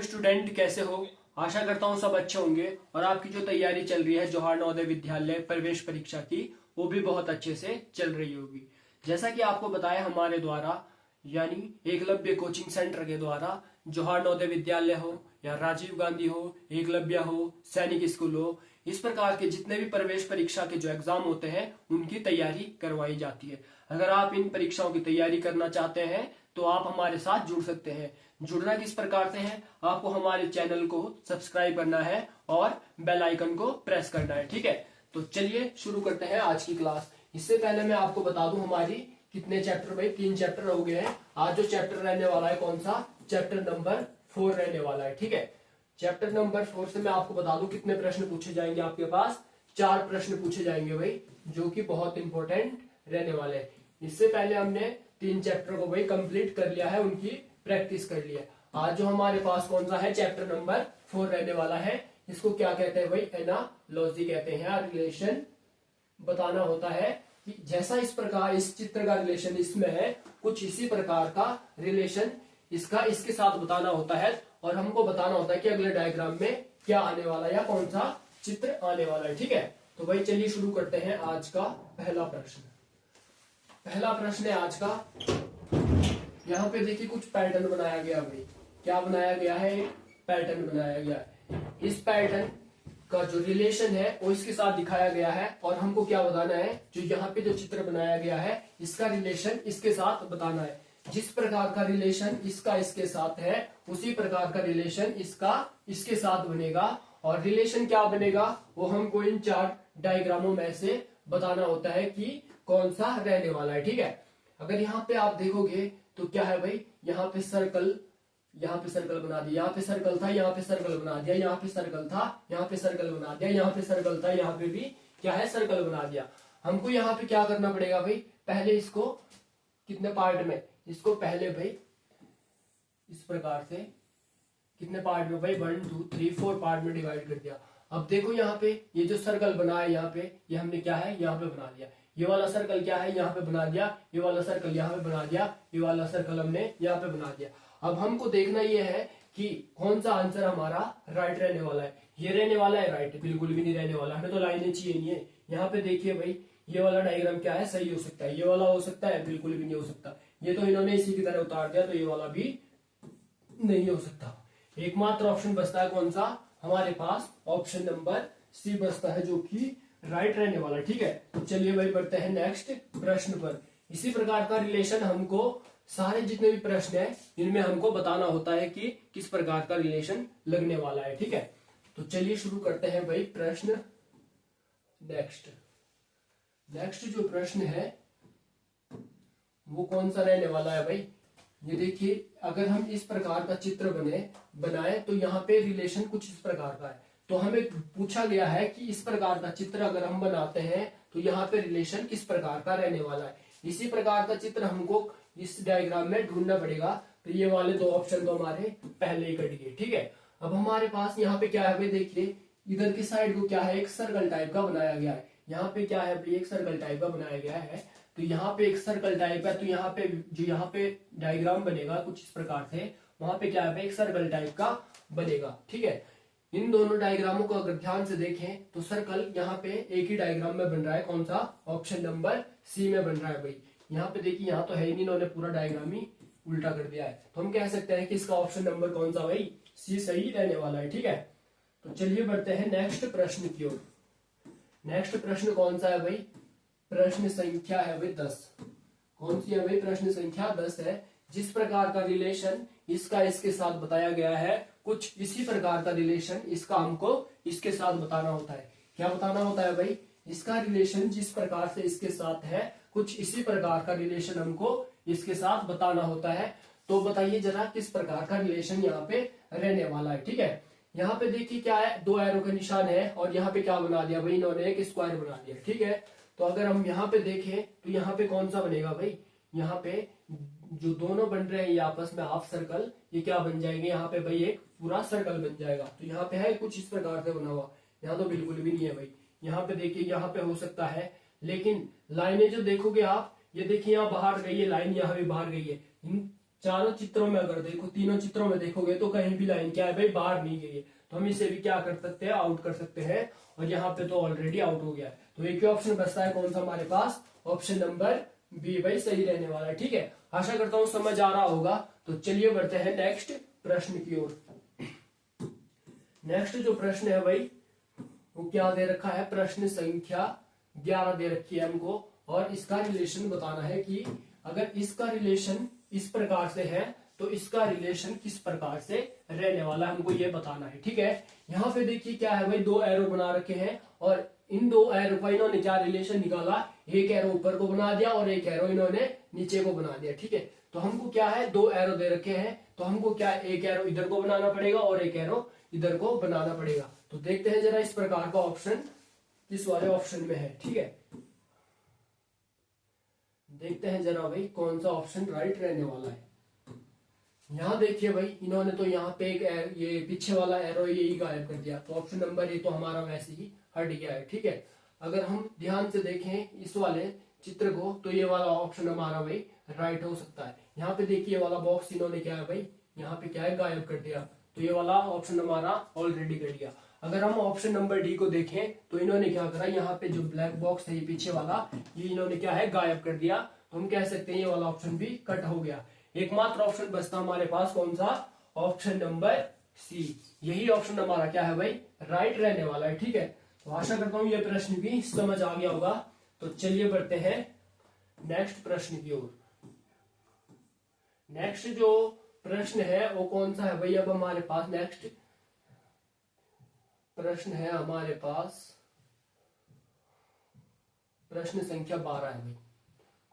Student कैसे हो। आशा करता हूँ सब अच्छे होंगे और आपकी जो तैयारी चल रही है जवाहर नवोदय विद्यालय प्रवेश परीक्षा की वो भी बहुत अच्छे से चल रही होगी। जैसा कि आपको बताया हमारे द्वारा यानी एकलव्य कोचिंग सेंटर के द्वारा जवाहर नवोदय विद्यालय हो या राजीव गांधी हो, एकलव्य हो, सैनिक स्कूल हो, इस प्रकार के जितने भी प्रवेश परीक्षा के जो एग्जाम होते हैं उनकी तैयारी करवाई जाती है। अगर आप इन परीक्षाओं की तैयारी करना चाहते हैं तो आप हमारे साथ जुड़ सकते हैं। जुड़ना किस प्रकार से है, आपको हमारे चैनल को सब्सक्राइब करना है और बेल आइकन को प्रेस करना है। ठीक है, तो चलिए शुरू करते हैं आज की क्लास। इससे पहले मैं आपको बता दूं हमारी कितने चैप्टर, भाई 3 चैप्टर हो गए हैं। आज जो चैप्टर रहने वाला है कौन सा, चैप्टर नंबर 4 रहने वाला है। ठीक है, चैप्टर नंबर 4 से मैं आपको बता दूं कितने प्रश्न पूछे जाएंगे। आपके पास 4 प्रश्न पूछे जाएंगे भाई, जो कि बहुत इंपॉर्टेंट रहने वाले हैं। इससे पहले हमने 3 चैप्टर को भाई कंप्लीट कर लिया है, उनकी प्रैक्टिस कर लिया है। आज जो हमारे पास कौन सा है, चैप्टर नंबर 4 रहने वाला है। इसको क्या कहते हैं भाई, एनालॉजी कहते हैं। रिलेशन बताना होता है कि जैसा इस प्रकार इस चित्र का रिलेशन इसमें है, कुछ इसी प्रकार का रिलेशन इसका इसके साथ बताना होता है और हमको बताना होता है कि अगले डायग्राम में क्या आने वाला है या कौन सा चित्र आने वाला है। ठीक है, तो भाई चलिए शुरू करते हैं आज का पहला प्रश्न। पहला प्रश्न है आज का, यहाँ पे देखिए कुछ पैटर्न बनाया गया भाई। क्या बनाया गया है, एक पैटर्न बनाया गया है। इस पैटर्न का जो रिलेशन है वो इसके साथ दिखाया गया है और हमको क्या बताना है, जो यहाँ पे जो चित्र बनाया गया है इसका रिलेशन इसके साथ बताना है। जिस प्रकार का रिलेशन इसका इसके साथ है उसी प्रकार का रिलेशन इसका इसके साथ बनेगा। और रिलेशन क्या बनेगा वो हमको इन 4 डायग्रामों में से बताना होता है कि कौन सा रहने वाला है। ठीक है, अगर यहाँ पे आप देखोगे तो क्या है भाई, यहाँ पे सर्कल बना दिया, यहाँ पे सर्कल था, यहाँ पे सर्कल बना दिया, यहाँ पे सर्कल था, यहाँ पे सर्कल बना दिया, यहाँ पे सर्कल था, यहाँ पे भी क्या है, सर्कल बना दिया। हमको यहाँ पे क्या करना पड़ेगा भाई, पहले इसको कितने पार्ट में, इसको पहले भाई इस प्रकार से कितने पार्ट में भाई 1 2 3 4 पार्ट में डिवाइड कर दिया। अब देखो यहाँ पे ये जो सर्कल बना है यहाँ पे, ये हमने क्या है यहाँ पे बना दिया। ये वाला सर्कल क्या है यहाँ पे बना दिया, ये वाला सर्कल यहाँ पे बना दिया, ये वाला सर्कल हमने यहाँ पे बना दिया। अब हमको देखना ये है कि कौन सा आंसर हमारा राइट रहने वाला है। ये रहने वाला है राइट, बिल्कुल भी नहीं रहने वाला, हमें तो लाइनें चाहिए नहीं है। यहाँ पे देखिए भाई ये वाला डायग्राम क्या है, सही हो सकता है, ये वाला हो सकता है, बिल्कुल भी नहीं हो सकता। ये तो इन्होंने इसी की तरह उतार दिया, तो ये वाला भी नहीं हो सकता। एकमात्र ऑप्शन बचता है कौन सा, हमारे पास ऑप्शन नंबर सी बचता है, जो कि राइट रहने वाला है। ठीक है, तो चलिए भाई बढ़ते हैं नेक्स्ट प्रश्न पर। इसी प्रकार का रिलेशन हमको सारे जितने भी प्रश्न है इनमें हमको बताना होता है कि किस प्रकार का रिलेशन लगने वाला है। ठीक है, तो चलिए शुरू करते हैं भाई प्रश्न। नेक्स्ट जो प्रश्न है वो कौन सा रहने वाला है भाई, ये देखिए अगर हम इस प्रकार का चित्र बनाए तो यहाँ पे रिलेशन कुछ इस प्रकार का है। तो हमें पूछा गया है कि इस प्रकार का चित्र अगर हम बनाते हैं तो यहाँ पे रिलेशन किस प्रकार का रहने वाला है। इसी प्रकार का चित्र हमको इस डायग्राम में ढूंढना पड़ेगा। तो ये वाले 2 ऑप्शन तो हमारे पहले ही कट गए। ठीक है, अब हमारे पास यहाँ पे क्या है भाई, देखिए इधर की साइड को क्या है, एक सर्कल टाइप का बनाया गया है। यहाँ पे क्या है भाई, एक सर्कल टाइप का बनाया गया है। तो यहाँ पे एक सर्कल टाइप है, तो यहाँ पे जो यहाँ पे डायग्राम बनेगा कुछ इस प्रकार से, वहां पे क्या है एक सर्कल टाइप का बनेगा। ठीक है, इन दोनों डायग्रामों को अगर ध्यान से देखें तो सर्कल यहाँ पे एक ही डायग्राम में बन रहा है। कौन सा, ऑप्शन नंबर सी में बन रहा है भाई। यहाँ पे देखिए यहाँ तो है ही नहीं, इन्होंने पूरा डायग्राम ही उल्टा कर दिया है। तो हम कह सकते हैं कि इसका ऑप्शन नंबर कौन सा भाई, सी सही रहने वाला है। ठीक है, तो चलिए बढ़ते हैं नेक्स्ट प्रश्न की ओर। नेक्स्ट प्रश्न कौन सा है भाई, प्रश्न संख्या है भाई 10। कौन सी है भाई, प्रश्न संख्या 10 है। जिस प्रकार का रिलेशन इसका इसके साथ बताया गया है, कुछ इसी प्रकार का रिलेशन इसका हमको इसके साथ बताना होता है। क्या बताना होता है भाई, इसका रिलेशन जिस प्रकार से इसके साथ है कुछ इसी प्रकार का रिलेशन हमको इसके साथ बताना होता है। तो बताइए जरा किस प्रकार का रिलेशन यहाँ पे रहने वाला है। ठीक है, यहाँ पे देखिए क्या है, 2 एरो का निशान है और यहाँ पे क्या बना दिया भाई, इन्होंने एक स्क्वायर बना दिया। ठीक है, तो अगर हम यहाँ पे देखें तो यहाँ पे कौन सा बनेगा भाई, यहाँ पे जो दोनों बन रहे हैं ये आपस में हाफ सर्कल, ये क्या बन जाएंगे, यहाँ पे भाई एक पूरा सर्कल बन जाएगा। तो यहाँ पे है कुछ इस प्रकार से बना हुआ, यहाँ तो बिल्कुल भी नहीं है भाई। यहाँ पे देखिए यहाँ पे हो सकता है, लेकिन लाइनें जो देखोगे आप, ये देखिए यहाँ बाहर गई है लाइन, यहाँ भी बाहर गई है। चारों चित्रों में अगर देखो, तीनों चित्रों में देखोगे तो कहीं भी लाइन क्या है भाई, बाहर नहीं गई है। तो हम इसे भी क्या कर सकते हैं, आउट कर सकते हैं। और यहाँ पे तो ऑलरेडी आउट हो गया है। तो एक ही ऑप्शन बचता है, कौन सा हमारे पास, ऑप्शन नंबर बी भाई सही रहने वाला है। ठीक है, आशा करता हूं समझ आ रहा होगा। तो चलिए बढ़ते हैं नेक्स्ट प्रश्न की ओर। नेक्स्ट जो प्रश्न है भाई वो क्या दे रखा है, प्रश्न संख्या 11 दे रखी है हमको। और इसका रिलेशन बताना है कि अगर इसका रिलेशन इस प्रकार से है तो इसका रिलेशन किस प्रकार से रहने वाला है, हमको ये बताना है। ठीक है, यहाँ पे देखिए क्या है भाई, दो एरो बना रखे हैं और इन दो एरो का इन्होंने क्या रिलेशन निकाला, एक एरो ऊपर को बना दिया और एक एरो इन्होंने नीचे को बना दिया। ठीक है, तो हमको क्या है, दो एरो दे रखे हैं, तो हमको क्या, एक एरो इधर को बनाना पड़ेगा और एक एरो इधर को बनाना पड़ेगा। तो देखते हैं जरा इस प्रकार का ऑप्शन किस वाले ऑप्शन में है। ठीक है, देखते हैं जरा भाई कौन सा ऑप्शन राइट रहने वाला है। यहाँ देखिए भाई, इन्होंने तो यहाँ पे एक ये पीछे वाला एरो यही गायब कर दिया, तो ऑप्शन नंबर ए तो हमारा वैसे ही हट गया है। ठीक है, अगर हम ध्यान से देखें इस वाले चित्र को तो ये वाला ऑप्शन हमारा भाई राइट हो सकता है। यहाँ पे देखिए वाला बॉक्स इन्होंने क्या है भाई, यहाँ पे क्या है, गायब कर दिया। तो ये वाला ऑप्शन हमारा ऑलरेडी कर दिया। अगर हम ऑप्शन नंबर डी को देखें तो इन्होंने क्या करा, यहाँ पे जो ब्लैक बॉक्स है ये पीछे वाला, ये इन्होंने क्या है, गायब कर दिया। तो हम कह सकते हैं ये वाला ऑप्शन भी कट हो गया। एकमात्र ऑप्शन बचता हमारे पास कौन सा, ऑप्शन नंबर सी। यही ऑप्शन हमारा क्या है भाई, राइट रहने वाला है। ठीक है, तो आशा करता हूं ये प्रश्न भी समझ आ गया होगा। तो चलिए बढ़ते हैं नेक्स्ट प्रश्न की ओर। नेक्स्ट जो प्रश्न है वो कौन सा है भाई, अब हमारे पास नेक्स्ट प्रश्न है हमारे पास प्रश्न संख्या 12 है भाई।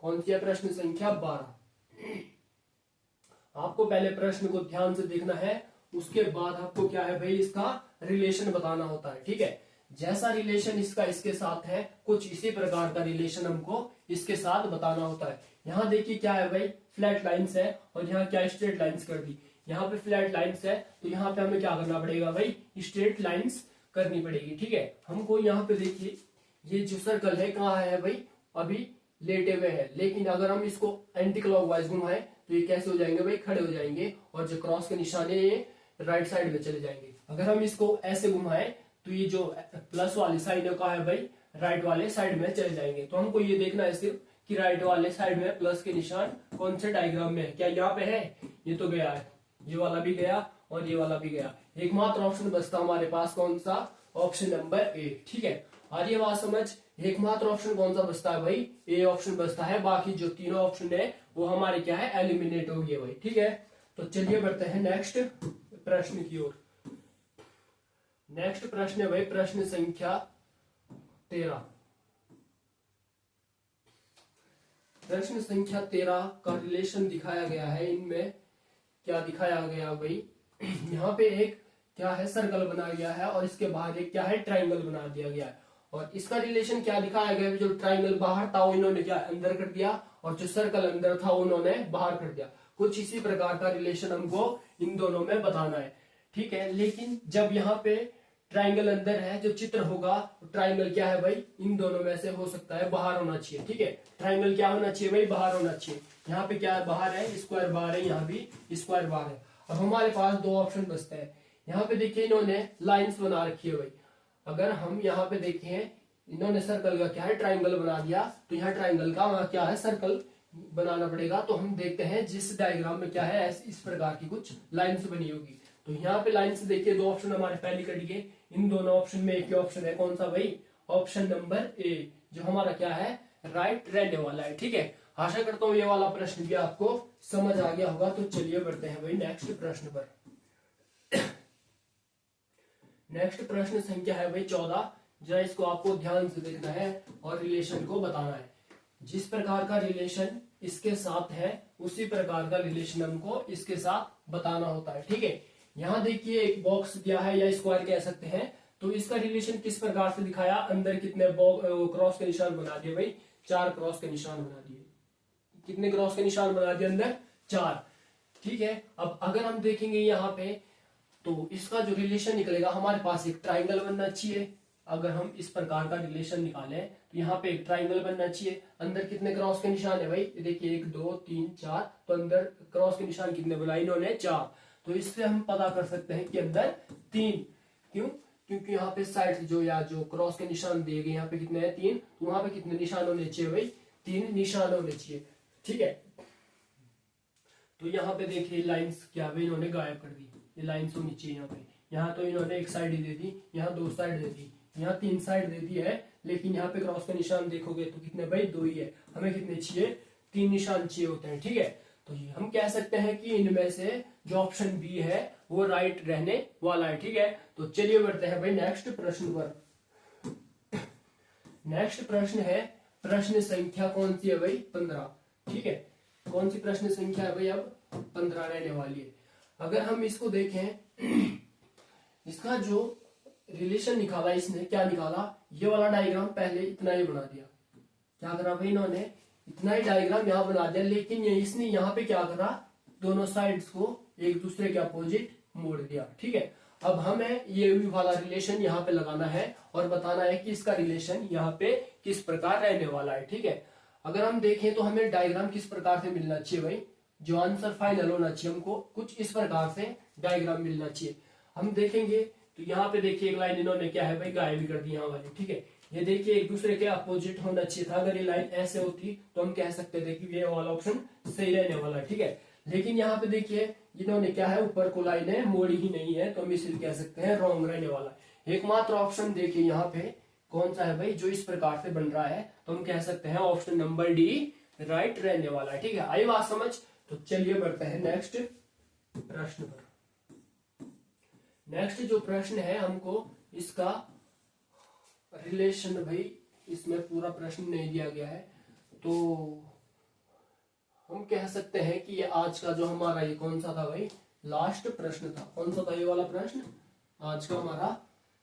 कौन सी है, प्रश्न संख्या 12। आपको पहले प्रश्न को ध्यान से देखना है, उसके बाद आपको क्या है भाई, इसका रिलेशन बताना होता है। ठीक है, जैसा रिलेशन इसका इसके साथ है, कुछ इसी प्रकार का रिलेशन हमको इसके साथ बताना होता है। यहाँ देखिए क्या है भाई, फ्लैट लाइंस है और यहाँ क्या स्ट्रेट लाइंस कर दी। यहाँ पे फ्लैट लाइंस है तो यहाँ पे हमें क्या करना पड़ेगा भाई, स्ट्रेट लाइंस करनी पड़ेगी। ठीक है, हमको यहाँ पे देखिए ये जो सर्कल है कहाँ है भाई, अभी लेटे हुए हैं, लेकिन अगर हम इसको एंटी क्लॉकवाइज घुमाएं तो ये कैसे हो जाएंगे भाई, खड़े हो जाएंगे और जो क्रॉस के निशान है ये राइट साइड में चले जाएंगे। अगर हम इसको ऐसे घुमाएं तो ये जो प्लस वाली साइड है कहाँ है भाई, राइट वाले साइड में चले जाएंगे। तो हमको ये देखना है सिर्फ कि राइट वाले साइड में प्लस के निशान कौन से डायग्राम में है, क्या यहाँ पे है, ये तो गया है, ये वाला भी गया और ये वाला भी गया। एकमात्र ऑप्शन बचता हमारे पास कौन सा, ऑप्शन नंबर ए। ठीक है, आ रही है बात समझ। एकमात्र ऑप्शन कौन सा बचता है भाई, ए ऑप्शन बचता है। बाकी जो तीनों ऑप्शन है वो हमारे क्या है, एलिमिनेट हो गए भाई। ठीक है, तो चलिए बढ़ते हैं नेक्स्ट प्रश्न की ओर। नेक्स्ट प्रश्न है भाई प्रश्न संख्या 13। प्रश्न संख्या 13 का रिलेशन दिखाया गया है। इनमें क्या दिखाया गया भाई, यहाँ पे एक क्या है, सर्कल बनाया गया है और इसके बाहर एक क्या है, ट्राइंगल बना दिया गया है। और इसका रिलेशन क्या दिखाया गया है, जो ट्राइंगल बाहर था वो इन्होंने क्या अंदर कर दिया और जो सर्कल अंदर था उन्होंने बाहर कर दिया। कुछ इसी प्रकार का रिलेशन हमको इन दोनों में बताना है। ठीक है, लेकिन जब यहाँ पे ट्राइंगल अंदर है, जो चित्र होगा ट्राइंगल क्या है भाई, इन दोनों में से हो सकता है बाहर होना चाहिए। ठीक है, ट्राइंगल क्या होना चाहिए भाई, बाहर होना चाहिए। यहाँ पे क्या है, बाहर है, स्क्वायर बाहर है, यहाँ भी स्क्वायर बाहर है। अब हमारे पास दो ऑप्शन बचते हैं। यहाँ पे देखिए इन्होंने लाइंस बना रखी है भाई। अगर हम यहाँ पे देखें, इन्होंने सर्कल का क्या है, ट्राइंगल बना दिया, तो यहाँ ट्राइंगल का वहां क्या है, सर्कल बनाना पड़ेगा। तो हम देखते हैं जिस डायग्राम में क्या है, इस प्रकार की कुछ लाइंस बनी होगी। तो यहाँ पे लाइंस देखिए, दो ऑप्शन हमारे पहले कट गए। इन दोनों ऑप्शन में एक ही ऑप्शन है, कौन सा भाई, ऑप्शन नंबर ए, जो हमारा क्या है, राइट रहने वाला है। ठीक है, आशा करता हूँ ये वाला प्रश्न भी आपको समझ आ गया होगा। तो चलिए बढ़ते हैं भाई नेक्स्ट प्रश्न पर। नेक्स्ट प्रश्न संख्या है भाई 14। जरा इसको आपको ध्यान से देखना है और रिलेशन को बताना है। जिस प्रकार का रिलेशन इसके साथ है उसी प्रकार का रिलेशन हमको इसके साथ बताना होता है। ठीक है, यहाँ देखिए एक बॉक्स दिया है या स्क्वायर कह सकते हैं। तो इसका रिलेशन किस प्रकार से दिखाया, अंदर कितने क्रॉस के निशान बना दिए भाई, 4 क्रॉस के निशान बना दिए। कितने क्रॉस के निशान बना दिए अंदर, 4। ठीक है, अब अगर हम देखेंगे यहाँ पे तो इसका जो रिलेशन निकलेगा, हमारे पास एक ट्राइंगल बनना चाहिए। अगर हम इस प्रकार का रिलेशन निकालें तो यहाँ पे एक ट्राइंगल बनना चाहिए। अंदर कितने क्रॉस के निशान है भाई, देखिए 1 2 3 4, तो अंदर क्रॉस के निशान कितने बनाए इन्होंने 4। तो इससे हम पता कर सकते हैं कि अंदर 3। क्यों? क्योंकि यहाँ पे साइड जो क्रॉस के निशान दिए गए यहाँ पे कितने हैं 3, तो वहां पे कितने निशान होने चाहिए भाई, 3 निशान होने चाहिए। ठीक है, तो यहाँ पे देखिए लाइंस क्या भाई इन्होंने गायब कर दी, ये लाइंस होनी चाहिए यहाँ पे। यहाँ तो इन्होंने एक साइड ही दे दी, यहाँ 2 साइड दे दी, यहाँ 3 साइड दे दी है, लेकिन यहाँ पे क्रॉस का निशान देखोगे तो कितने भाई 2 ही है। हमें कितने चाहिए, 3 निशान चाहिए होते हैं। ठीक है, तो ये हम कह सकते हैं कि इनमें से जो ऑप्शन बी है वो राइट रहने वाला है। ठीक है, तो चलिए बढ़ते हैं भाई नेक्स्ट प्रश्न पर। नेक्स्ट प्रश्न है, प्रश्न संख्या कौन सी है भाई, 15। ठीक है, कौन सी प्रश्न संख्या है भाई, अब 15 रहने वाली है। अगर हम इसको देखें, इसका जो रिलेशन निकाला इसने, क्या निकाला, ये वाला डायग्राम पहले इतना ही बना दिया। क्या करा भाई इन्होंने, इतना ही डायग्राम यहाँ बना दिया, लेकिन ये इसने यहाँ पे क्या करा, दोनों साइड्स को एक दूसरे के अपोजिट मोड़ दिया। ठीक है, अब हमें ये वाला रिलेशन यहाँ पे लगाना है और बताना है कि इसका रिलेशन यहाँ पे किस प्रकार रहने वाला है। ठीक है, अगर हम देखें तो हमें डायग्राम किस प्रकार से मिलना चाहिए भाई, जो आंसर फाइनल होना चाहिए हमको कुछ इस प्रकार से डायग्राम मिलना चाहिए। हम देखेंगे तो यहाँ पे देखिए एक लाइन इन्होंने क्या है भाई गायब भी कर दी यहाँ वाली। ठीक है, ये देखिए एक दूसरे के अपोजिट होना चाहिए था। अगर ये लाइन ऐसे होती तो हम कह सकते थे कि ये वाला ऑप्शन सही रहने वाला है। ठीक है, लेकिन यहाँ पे देखिए इन्होंने क्या है, ऊपर को लाइन है मोड़ी ही नहीं है, तो हम इसे कह सकते हैं रॉन्ग रहने वाला है। एकमात्र ऑप्शन देखिए यहाँ पे कौन सा है भाई, जो इस प्रकार से बन रहा है, तो हम कह सकते हैं ऑप्शन नंबर डी राइट रहने वाला है। ठीक है, आई बात समझ? तो चलिए बढ़ते हैं नेक्स्ट प्रश्न पर। नेक्स्ट जो प्रश्न है, हमको इसका रिलेशन भाई इसमें पूरा प्रश्न नहीं दिया गया है, तो हम कह सकते हैं कि ये आज का जो हमारा ये कौन सा था भाई, लास्ट प्रश्न था। कौन सा था ये वाला प्रश्न, आज का हमारा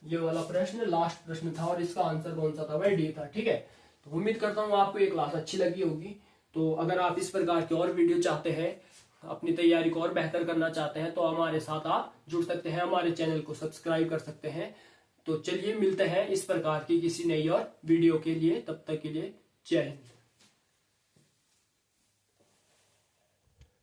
ये वाला प्रश्न लास्ट प्रश्न था, और इसका आंसर कौन सा था भाई, डी था। ठीक है, तो उम्मीद करता हूँ आपको ये क्लास अच्छी लगी होगी। तो अगर आप इस प्रकार की और वीडियो चाहते हैं, अपनी तैयारी को और बेहतर करना चाहते हैं, तो हमारे साथ आप जुड़ सकते हैं, हमारे चैनल को सब्सक्राइब कर सकते हैं। तो चलिए मिलते हैं इस प्रकार की किसी नई और वीडियो के लिए, तब तक के लिए जय हिंद।